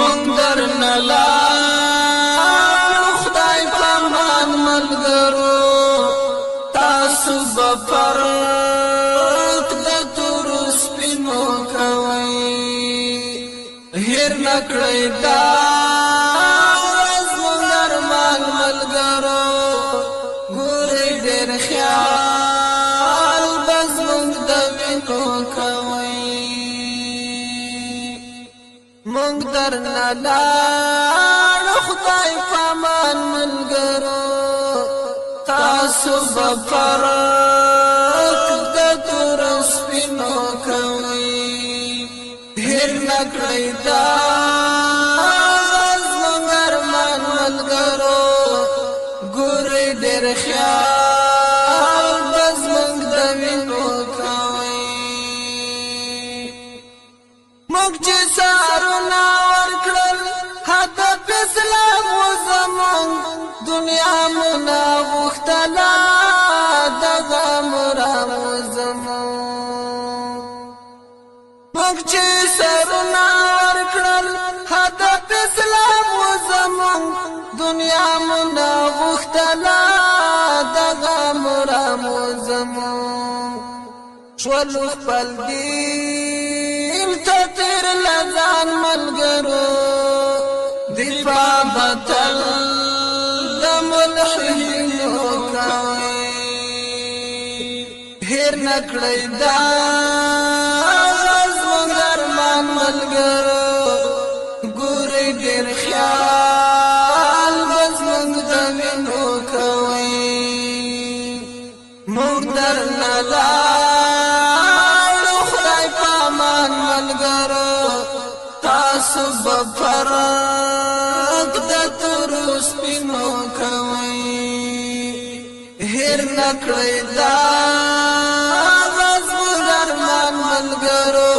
مونږ درنه لاړو خدای پامان ملګرو تاسو به فرق د تورو سپینو کوئ هیر نکړئ دا ورځ مونږ ارمان ملګرو ګورئ ډېر خیال به زمونږ د وینو کوئ مونږ درنه لاړو خدای پامان ملګرو تاسو به فرق د تورو سپینو کوئ هیر نکړئ دا زمونږ ارمان ملګرو ګورئ ډېر خیال به زمونږ د وینو کوئ موږ چې سهارونه ورکړل هدف اسلام و زمونږ دنیا مو نه غوښتله دغه مرام و زمونږ موږ چې سرونه ورکړل هدف اسلام و زمونږ دنیا مو نه غوښتله دغه مرام و زمونږ شولو خپل دین ته تیر لځان ملګرو دفاع بتل د ملحدینو کوئ هیر نکړئ دا زمونږ ارمان ملګرو ګورئ ډېر خیال به زمونږ د وینو کوئ مونږ درنه لاړو خدای پامان ملګرو تاسو به فرق د تورو سپینو کوئ هیر نکړئ دا زمونږ ارمان ملګرو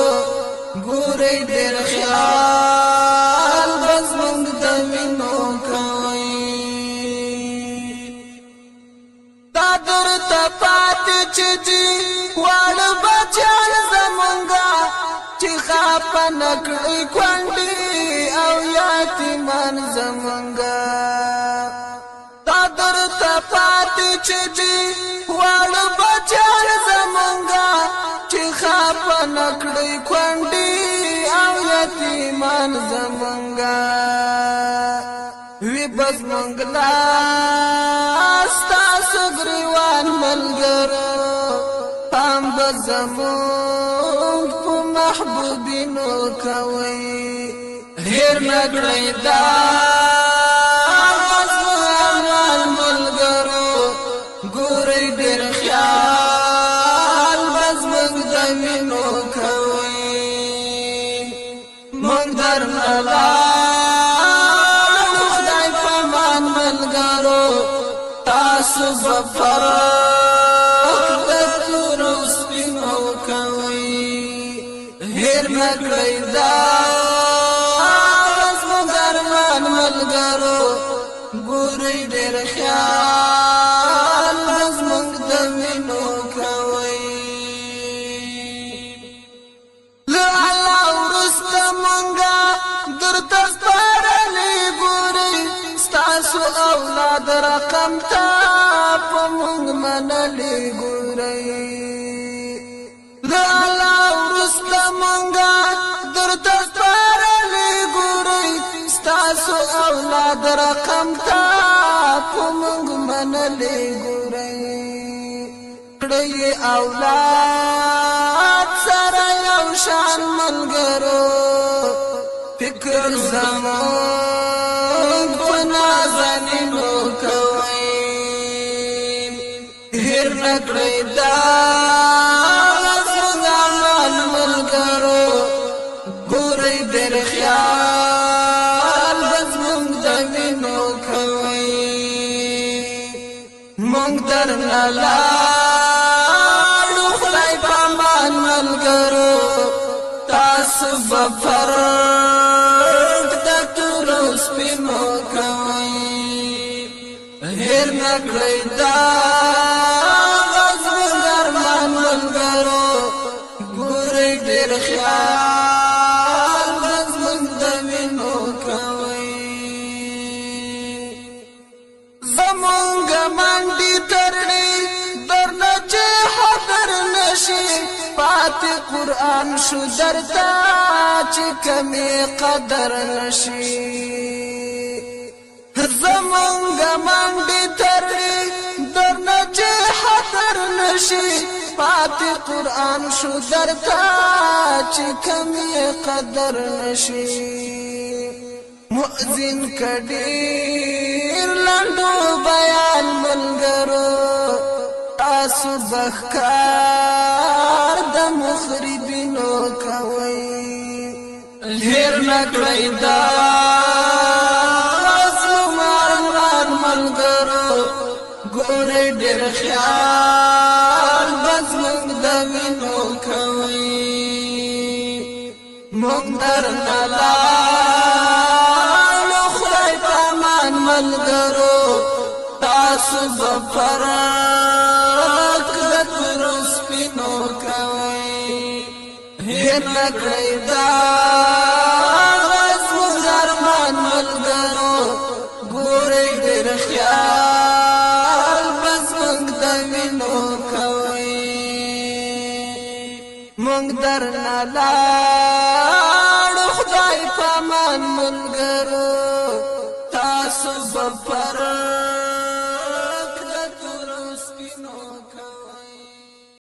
ګورئ ډېر خیال به زمونږ د وینو کوئ دا درته پاتې چې دي واړه بچیان زمونږه چې خفه نه کړئ کونډې او یتیمان زمونږه دا درته پاتې چې دي واړه بچیان زمونږه چې خفه نه کړئ کونډې او یتیمان زمونږه وی به زمونږ لاس ستاسو ګریوان ملګرو پام به زمونږ په محبوبینو کوئ هیر نکړئ دا زمونږ ارمان ملګرو ګورئ ډېر خیال به زمونږ د وینو کوئ مونږ درنه لاړو خدای پامان ملګرو تاسو به فرق د تورو سپینو کوئ هیر نکړئ دا زمونږ ارمان ملګرو ګورئ ډېر خیال به زمونږ د وینو کوئ له الله وروسته مونږه درته سپارلې ګورئ ستاسو اولاد رقم ته په مونږ منلې ګورئ له الله وروسته مونږه درته سپارلې ګورئ ستاسو اولاد رقم ته په مونږ منلې ګورئ کړئ اولاد سره یو شان ملګرو فکر زمونږ په نازنینو کوئ هیر نکړئ دا زمونږ ارمان ملګرو ګورئ ډېر خیال به زمونږ د وینو کوئ مونږ درنه لاړو خدای پامان ملګرو تاسو به فرق د تورو سپینو کوئ هیر نکړئ دا زمونږ ارمان ملګرو ګورئ ډېر خیال به زمونږ د وینو پاتې قرآن شو درته چې کمې قدر نشي زمونږ منډې ترړې درنه چې حذر نشي پاتې قرآن شو درته چې کمې قدر نشي مؤذن کډیر لنډو بیان ملګرو تاسو بخکار د مخربینو کوي هیر نکړئ دا زموږ ملګرو ګورئ ډېر خیال بس موږ د وینو کوي موږ درنه لاړو خدای پامان ملګرو تاسو به فرق د تورو سپینو کوئ هیر نکړئ دا زموږ ارمان ملګرو ګورئ ډېر خیال بس موږ د وینو کوئ موږ درنه لاړو خدای پامان ملګرو تاسو به